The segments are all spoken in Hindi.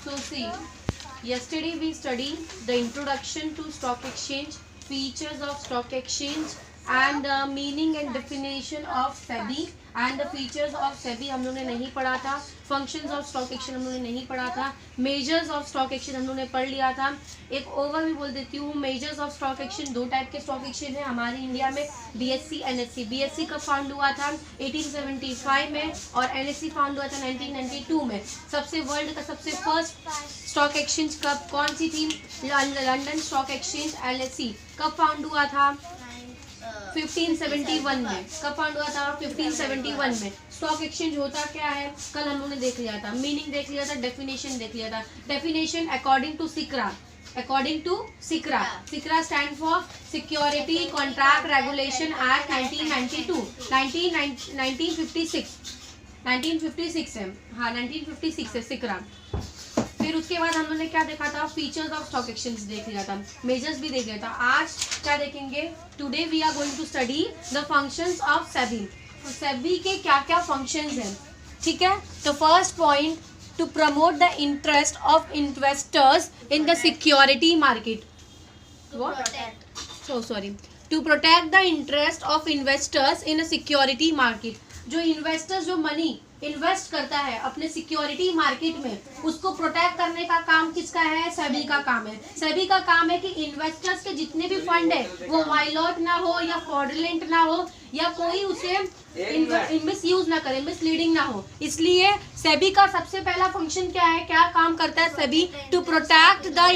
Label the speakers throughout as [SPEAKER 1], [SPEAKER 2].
[SPEAKER 1] So see, yesterday we studied the introduction to stock exchange, features of stock exchange and meaning and definition of SEBI and the features of SEBI हम लोगों ने नहीं पढ़ा था. फंक्शंस ऑफ स्टॉक एक्सचेंज हम लोगों ने नहीं पढ़ा था. मेजर्स ऑफ स्टॉक एक्सचेंज हम लोगों ने पढ़ लिया था. एक ओवरव्यू बोल देती हूँ. मेजर्स ऑफ स्टॉक एक्सचेंज, दो टाइप के स्टॉक एक्सचेंज है हमारे इंडिया में, BSE NSE. BSE कब फाउंड हुआ था? 1875 में और NSE फाउंड हुआ था 1992 में. सबसे वर्ल्ड का सबसे फर्स्ट स्टॉक एक्सचेंज कब कौन सी थी? London stock exchange LSE. कब फाउंड हुआ था? 1571 में. कब फाउंड हुआ था? 1571 में. स्टॉक एक्सचेंज होता क्या है कल हम लोगों ने देख लिया था. मीनिंग देख लिया था, डेफिनेशन देख लिया था. Definition according to SCRA. SCRA stand for security contract regulation act 1956 है. हाँ 1956 है सिक्रा. फिर उसके बाद हम लोगों ने क्या देखा था? फीचर्स ऑफ स्टॉक एक्सचेंज देख लिया था, मेजर्स भी देख लिया था. आज क्या देखेंगे? Today we are going to study the functions of SEBI. SEBI के क्या क्या फंक्शंस हैं, ठीक है. तो first point, to promote the interest of investors in the security market. To protect the interest of investors in a security market. जो इन्वेस्टर्स जो मनी इन्वेस्ट करता है अपने सिक्योरिटी मार्केट में, उसको प्रोटेक्ट करने का काम किसका है? सेबी का काम है. सेबी का काम है कि इन्वेस्टर्स के जितने भी फंड है वो वायलेट ना हो या फ्रॉडुलेंट ना हो या कोई उसे मिसयूज ना करे, मिसलीडिंग ना हो. इसलिए सेबी का सबसे पहला फंक्शन क्या है, क्या काम करता है SEBI? To protect the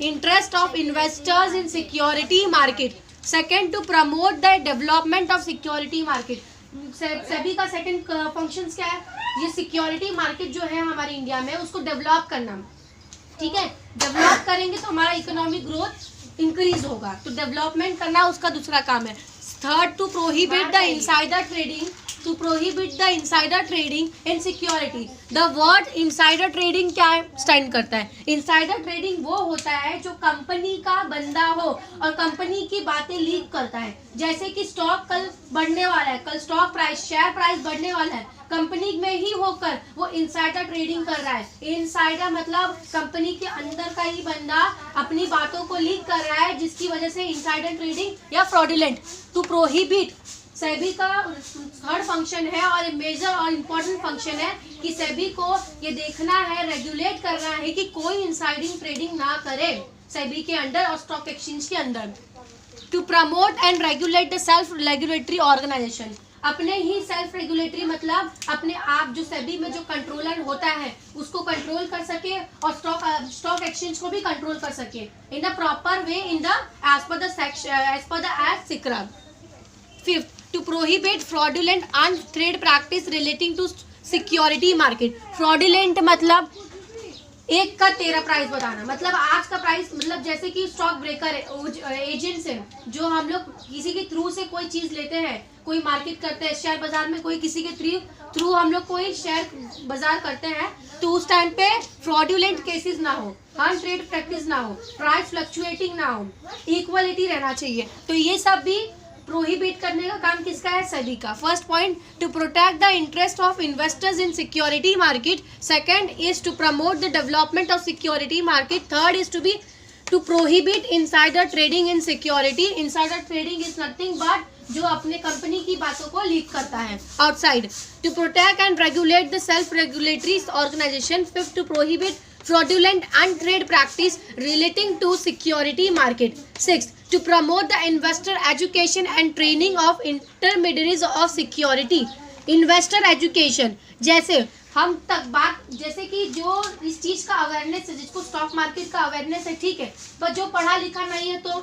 [SPEAKER 1] interest of investors in security market. Second, to promote the development of security market. SEBI का सेकंड फंक्शंस क्या है? ये सिक्योरिटी मार्केट जो है हमारे इंडिया में उसको डेवलप करना, ठीक है. डेवलप करेंगे तो हमारा इकोनॉमिक ग्रोथ इंक्रीज होगा, तो डेवलपमेंट करना उसका दूसरा काम है. Third, to prohibit the insider trading. To prohibit the insider trading in security. The word insider trading क्या है स्टैंड करता है? इनसाइडर ट्रेडिंग वो होता है जो कंपनी का बंदा हो और कंपनी की बातें लीक करता है. जैसे कि स्टॉक कल बढ़ने वाला है, कल स्टॉक प्राइस शेयर प्राइस बढ़ने वाला है, कंपनी में ही होकर वो इनसाइडर ट्रेडिंग कर रहा है. इनसाइडर मतलब कंपनी के अंदर का ही बंदा अपनी बातों को लीक कर रहा है, जिसकी वजह से इनसाइडर ट्रेडिंग या फ्रॉडुलेंट. टू प्रोहिबिट, सेबी का थर्ड फंक्शन है और मेजर और इम्पोर्टेंट फंक्शन है कि सेबी को ये देखना है, रेगुलेट करना है कि कोई इनसाइडिंग ट्रेडिंग ना करे सेबी के अंडर और स्टॉक एक्सचेंज के अंदर. To promote and regulate the self regulatory organisation. अपने ही सेल्फ रेगुलेटरी मतलब अपने आप जो सेबी में जो कंट्रोलर होता है उसको कंट्रोल कर सके और स्टॉक एक्सचेंज को भी कंट्रोल कर सके in the proper way in the as per the act SCRA. Fifth, to prohibit fraudulent untrade practice relating to security market. Fraudulent मतलब एक का 13 प्राइस बताना, मतलब आज का प्राइस, मतलब जैसे कि स्टॉक ब्रेकर एजेंट्स हैं जो हम लोग किसी के थ्रू से कोई चीज लेते हैं, कोई मार्केट करते हैं शेयर बाजार में, कोई किसी के थ्रू हम लोग कोई शेयर बाजार करते हैं, तो उस टाइम पे फ्रॉडुलेंट केसेस ना हो, अनट्रेड प्रैक्टिस ना हो, प्राइस फ्लक्चुएटिंग ना हो, इक्वलिटी रहना चाहिए. तो ये सब भी प्रोहिबिट करने का काम किसका है? सेबी का. First point, to protect the interest of investors in security market. Second is to promote the development of security market. Third is to prohibit insider trading in security. Insider trading is nothing but जो अपने कंपनी की बातों को लीक करता है outside. To protect and regulate the self regulatory organisation. Fifth, to prohibit fraudulent untrade practice relating to security market. Sixth, to promote the investor education and training of intermediaries of security. Investor education जैसे हम तक बात, जैसे कि जो इस चीज का अवेयरनेस है, जिसको स्टॉक मार्केट का अवेयरनेस है, ठीक है, पर जो पढ़ा लिखा नहीं है तो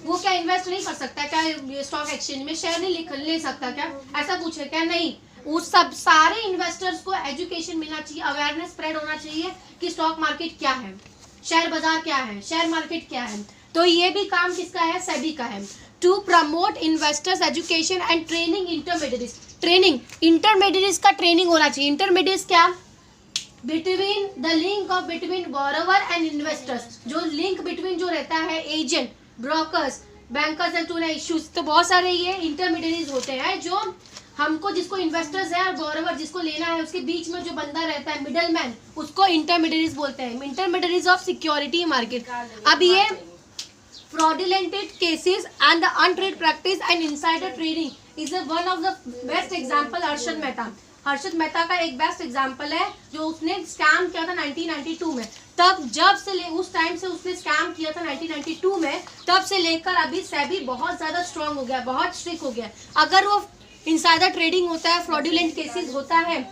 [SPEAKER 1] वो क्या इन्वेस्ट नहीं कर सकता क्या स्टॉक एक्सचेंज में? शेयर नहीं ले सकता क्या? ऐसा कुछ है क्या? नहीं. उस सब सारे इन्वेस्टर्स को एजुकेशन मिलना चाहिए, अवेयरनेस स्प्रेड होना चाहिए कि स्टॉक मार्केट क्या है, शेयर बाजार क्या है, शेयर मार्केट क्या है. तो ये भी काम किसका है? सेबी का है. To promote investors education and training intermediates. Training intermediates का ट्रेनिंग होना चाहिए. इंटरमीडिएट्स क्या? Between the link of between borrower and investors. जो लिंक बिटवीन जो रहता है agent, brokers, bankers and to issues, तो बहुत सारे ये इंटरमीडिएट्स होते हैं जो हमको जिसको इन्वेस्टर्स है और बोरोवर जिसको लेना है उसके बीच में जो बंदा रहता है मिडल मैन, उसको इंटरमीडियरीज बोलते हैं, इंटरमीडियरीज ऑफ सिक्योरिटी मार्केट। अब ये fraudulent cases and the untrade practice and insider trading is one of the best example Harshad Mehta. Harshad Mehta का एक बेस्ट एग्जाम्पल है जो उसने स्कैम किया था 1992 में। तब जब से उस टाइम से उसने स्कैम किया था 1992 में, तब से लेकर अभी सेबी बहुत ज्यादा स्ट्रांग हो गया, बहुत स्ट्रिक्ट हो गया। अगर वो इनसाइडर ट्रेडिंग होता है, फ्रॉडुलेंट केसेस होता है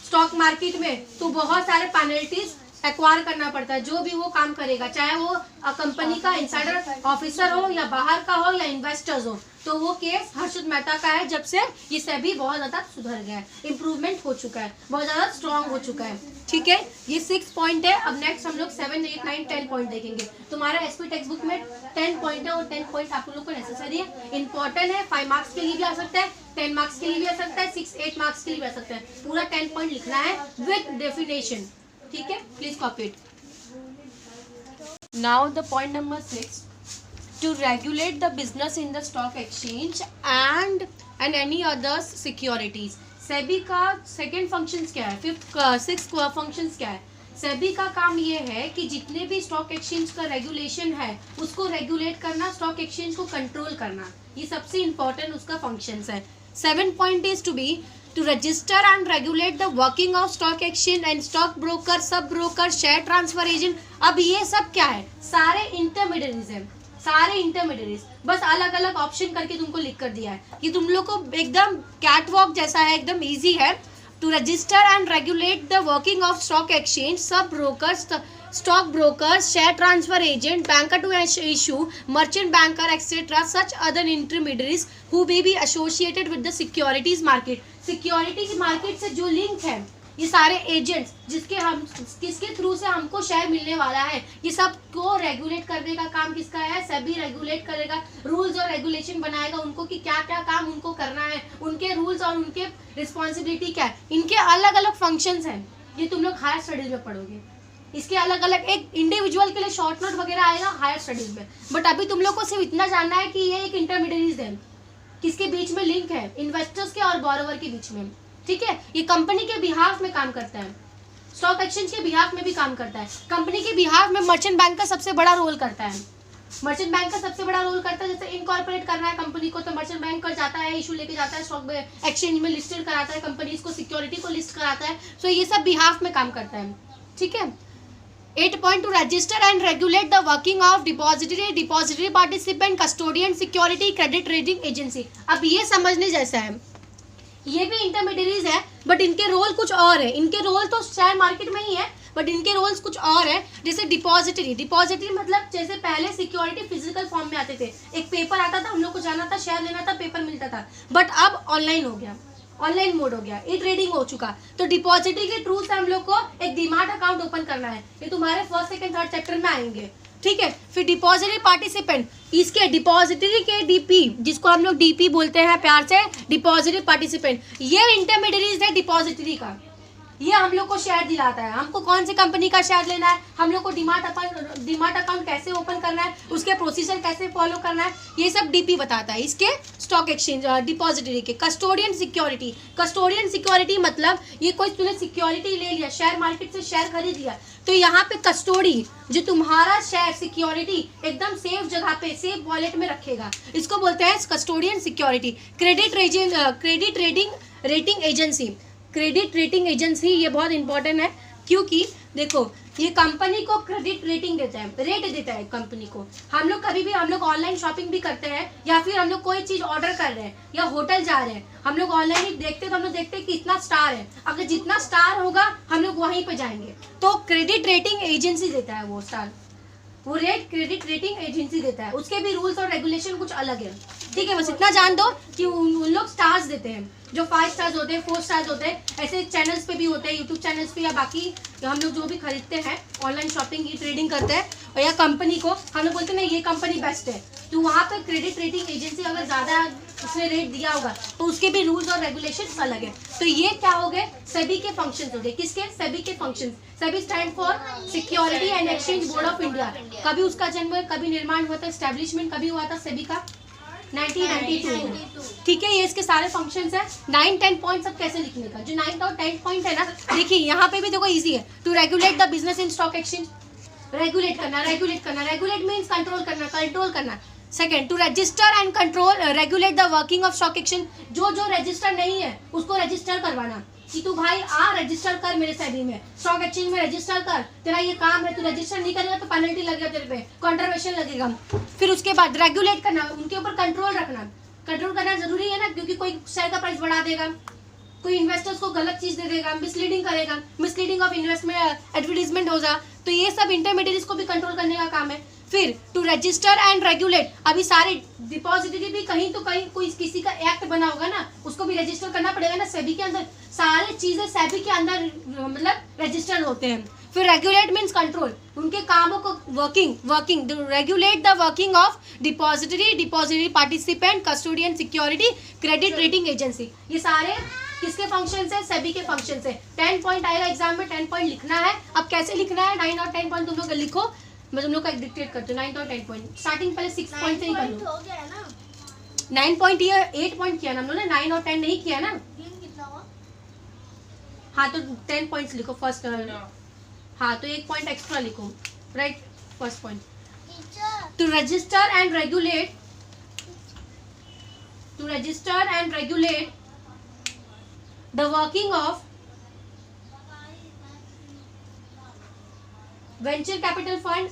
[SPEAKER 1] स्टॉक मार्केट में, तो बहुत सारे पेनल्टीज एक्वायर करना पड़ता है जो भी वो काम करेगा, चाहे वो कंपनी का इनसाइडर ऑफिसर हो या बाहर का हो या इन्वेस्टर्स हो। तो वो केस हर्षद मेहता का है, जब से ये सभी बहुत ज्यादा सुधर गया है, इम्प्रूवमेंट हो चुका है, बहुत ज्यादा स्ट्रांग हो चुका है। ठीक है, ये 6 पॉइंट है। अब नेक्स्ट हम लोग 7, 8, 9, 10 पॉइंट देखेंगे। तुम्हारा एसपी टेक्स्ट बुक में 10 पॉइंट है और 10 पॉइंट आप लोग को नेसेसरी है, इंपॉर्टेंट है। 5 मार्क्स के लिए भी आ सकता है, 10 मार्क्स के लिए भी आ सकता है, 6, 8 मार्क्स के लिए भी आ सकता है। पूरा 10 पॉइंट लिखना है विद डेफिनेशन। ठीक है, please copy it. Now the point number 6, to regulate the business in the stock exchange and any other securities। SEBI का सेकंड फंक्शंस क्या है, 6 फंक्शंस क्या है? सेबी का काम ये है कि जितने भी स्टॉक एक्सचेंज का रेगुलेशन है उसको रेगुलेट करना, स्टॉक एक्सचेंज को कंट्रोल करना, ये सबसे इंपॉर्टेंट उसका फंक्शंस है। 7 point is to be to register and regulate the working of stock exchange and stock broker, sub broker, share transfer agent. अब ये सब क्या है? सारे इंटरमीडियरीज हैं, सारे इंटरमीडियरीज। बस अलग अलग ऑप्शन करके तुमको लिख कर दिया है कि तुम लोग को एकदम कैटवॉक जैसा है, एकदम इजी है। To register and regulate the working of stock exchange, sub brokers, stock brokers, share transfer agent, banker to issue, merchant banker etcetera, such other intermediaries who may be associated with the securities market. Security की मार्केट से जो लिंक है, ये सारे एजेंट्स किसके थ्रू से हमको शेयर मिलने वाला है, ये सब को रेगुलेट करने का काम किसका है? सेबी रेगुलेट करेगा, रूल्स और रेगुलेशन बनाएगा उनको कि क्या क्या काम उनको करना है, उनके रूल्स और उनके रिस्पॉन्सिबिलिटी क्या है। इनके अलग अलग फंक्शंस हैं, ये तुम लोग हायर स्टडीज में पढ़ोगे। इसके अलग अलग एक इंडिविजुअल के लिए शॉर्ट नोट वगैरह आएगा हायर स्टडीज में, बट अभी तुम लोग को सिर्फ इतना जानना है कि ये एक इंटरमीडियरीज है, किसके बीच में लिंक है? इन्वेस्टर्स के और बोरोवर के बीच में। ठीक है, ये कंपनी के बिहाफ में काम करता है, स्टॉक एक्सचेंज के बिहाफ में भी काम करता है। कंपनी के बिहाफ में मर्चेंट बैंक का सबसे बड़ा रोल करता है, मर्चेंट बैंक का सबसे बड़ा रोल करता है। जैसे इनकॉर्पोरेट करना है कंपनी को, तो मर्चेंट बैंक कर जाता है, इशू लेके जाता है, स्टॉक एक्सचेंज में लिस्टेड कराता है, कंपनीज को, सिक्योरिटी को लिस्ट कराता है। सो ये सब बिहाफ में काम करता है। ठीक है, 8 point, to register and regulate the working of depository participant, custodian, security, credit rating agency. अब ये समझने जैसा है, ये भी इंटरमीडियरीज है बट इनके रोल कुछ और है। इनके रोल तो शेयर मार्केट में ही है बट इनके रोल्स कुछ और है। जैसे डिपॉजिटरी मतलब जैसे पहले सिक्योरिटी फिजिकल फॉर्म में आते थे, एक पेपर आता था, हम लोग को जाना था, शेयर लेना था, पेपर मिलता था। बट अब ऑनलाइन हो गया, ऑनलाइन मोड हो गया, ई ट्रेडिंग हो चुका। तो डिपॉजिटरी के थ्रू से हम लोग को एक डीमैट अकाउंट ओपन करना है, ये तुम्हारे फर्स्ट सेकंड थर्ड चैप्टर में आएंगे। ठीक है, फिर डिपॉजिटरी पार्टिसिपेंट, इसके डिपॉजिटरी के डीपी, जिसको हम लोग डीपी बोलते हैं प्यार से, डिपॉजिटरी पार्टिसिपेंट, ये इंटरमीडियरीज है डिपॉजिटरी का। ये हम लोग को शेयर दिलाता है, हमको कौन सी कंपनी का शेयर लेना है, हम लोग को डीमैट अकाउंट कैसे ओपन करना है, उसके प्रोसीजर कैसे फॉलो करना है, ये सब डीपी बताता है इसके स्टॉक एक्सचेंज डिपॉजिटरी के। कस्टोडियन सिक्योरिटी मतलब ये कोई तूने सिक्योरिटी ले लिया, शेयर मार्केट से शेयर खरीद लिया, तो यहाँ पे कस्टोडी जो तुम्हारा शेयर सिक्योरिटी एकदम सेफ जगह पे, सेफ वॉलेट में रखेगा, इसको बोलते हैं custodian security. Credit rating agency ये बहुत इंपॉर्टेंट है, क्योंकि देखो ये कंपनी को क्रेडिट रेटिंग देता है, रेट देता है कंपनी को। हम लोग कभी भी, हम लोग ऑनलाइन शॉपिंग भी करते हैं या फिर हम लोग कोई चीज ऑर्डर कर रहे हैं या होटल जा रहे हैं, हम लोग ऑनलाइन ही देखते हैं, तो हम लोग देखते हैं कि इतना स्टार है, अगर जितना स्टार होगा हम लोग वहीं पे जाएंगे। तो क्रेडिट रेटिंग एजेंसी देता है वो स्टार, वो रेट क्रेडिट रेटिंग एजेंसी देता है, उसके भी रूल्स और रेगुलेशन कुछ अलग है। ठीक है, बस इतना जान दो कि उन लोग स्टार्स देते हैं, जो 5 स्टार्स होते हैं, 4 स्टार्स होते हैं, ऐसे चैनल्स पे भी होते हैं, यूट्यूब चैनल्स पे, या बाकी हम लोग जो भी खरीदते हैं ऑनलाइन शॉपिंग की ट्रेडिंग करते हैं, और या कंपनी को हम लोग बोलते हैं ये कंपनी बेस्ट है, तो वहाँ पे क्रेडिट रेटिंग एजेंसी अगर ज़्यादा उसने रेट दिया होगा तो उसके भी रूल्स और रेगुलेशन अलग है। तो ये क्या हो गए? सेबी के फंक्शंस हो गए। किसके? सेबी के functions. SEBI stand for security and exchange board of India. कभी उसका जन्म, कभी निर्माण हुआ था, एस्टेब्लिशमेंट कभी हुआ था सेबी का? 1992। ठीक है, ये इसके सारे फंक्शंस हैं। 9-10 पॉइंट सब कैसे लिखने का, जो 9 और 10 पॉइंट है ना, देखिए यहाँ पे भी देखो इजी है। To regulate the business in stock exchange, regulate करना, रेगुलेट करना, रेगुलेट मीन्स कंट्रोल करना, कंट्रोल करना। Second, to register and control regulate the working of stock exchange, जो जो रजिस्टर नहीं है उसको रजिस्टर करवाना कि तू भाई आ रजिस्टर कर मेरे सेबी में, स्टॉक एक्सचेंज में रजिस्टर कर, तेरा ये काम है, तू रजिस्टर नहीं करेगा तो पेनल्टी लगेगा तेरे पे, कॉन्ट्रवेशन लगेगा। फिर उसके बाद रेगुलेट करना, उनके ऊपर कंट्रोल रखना, कंट्रोल करना जरूरी है ना, क्योंकि कोई शेयर का प्राइस बढ़ा देगा, कोई इन्वेस्टर्स को गलत चीज दे देगा, मिसलीडिंग करेगा, मिसलीडिंग ऑफ इन्वेस्टमेंट एडवर्टीजमेंट होगा, तो ये सब इंटरमीडिएट्स को भी कंट्रोल करने का काम है। फिर टू रजिस्टर एंड रेगुलेट, अभी सारे डिपॉजिटरी भी कहीं तो कहीं कोई किसी का एक्ट बना होगा ना, उसको भी रजिस्टर करना पड़ेगा ना सेबी के अंदर, सारे चीजें सेबी के अंदर मतलब रजिस्टर होते हैं। फिर रेगुलेट मीन्स कंट्रोल, उनके कामों को working regulate the working of depository participant, custodian, security, credit rating agency, ये सारे किसके फंक्शन है, सेबी के फंक्शन है। 10 पॉइंट आएगा एग्जाम में, 10 पॉइंट लिखना है। अब कैसे लिखना है, 9 और 10 पॉइंट तुम लोग लिखो, मैं तुम लोग का डिक्टेट करती हूँ। 9 और 10 पॉइंट स्टार्टिंग पहले 6 पॉइंट से ही कर लो। 9 पॉइंट ये 8 पॉइंट किया ना हम लोग ने, 9 और 10 नहीं किया ना। हाँ तो 10 पॉइंट्स लिखो फर्स्ट, हाँ तो 1 पॉइंट एक्स्ट्रा लिखो, right. First point, to register and regulate the working of venture capital fund,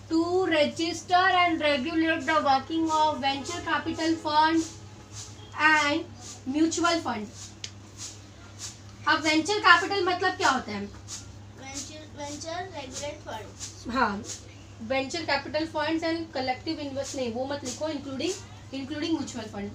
[SPEAKER 1] to register and regulate the working of venture capital fund and mutual fund। अब वेंचर कैपिटल मतलब क्या होता है,
[SPEAKER 2] वेंचर रेगुलेट फंड।
[SPEAKER 1] हाँ, venture capital funds and collective invest, नहीं वो मत लिखो, इंक्लूडिंग म्यूचुअल फंड।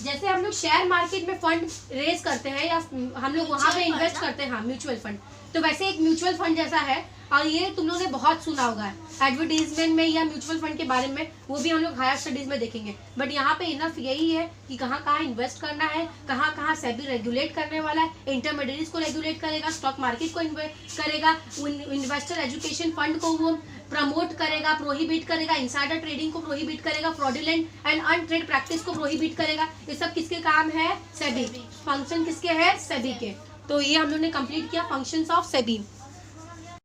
[SPEAKER 1] जैसे हम लोग शेयर मार्केट में फंड रेज करते हैं या हम लोग वहां पे इन्वेस्ट करते हैं, हाँ म्यूचुअल फंड, तो वैसे एक म्यूचुअल फंड जैसा है। और ये तुम लोगों ने बहुत सुना होगा एडवर्टीजमेंट में या म्यूचुअल फंड के बारे में, वो भी हम लोग हायर स्टडीज में देखेंगे। बट यहाँ पे इनफ यही है कि कहाँ कहाँ इन्वेस्ट करना है, कहाँ कहाँ सेबी रेगुलेट करने वाला है, इंटरमीडिएट्स को रेगुलेट करेगा, स्टॉक मार्केट को करेगा, इन्वेस्टर एजुकेशन फंड को वो प्रमोट करेगा, प्रोहिबिट करेगा, इनसाइडर ट्रेडिंग को प्रोहिबिट करेगा, फ्रॉडुलेंट एंड अनट्रेड प्रैक्टिस को प्रोहिबिट करेगा। ये सब किसके काम है, सेबी। फंक्शन किसके है, सेबी के। तो ये हम लोग ने कंप्लीट किया फंक्शंस ऑफ सेबी।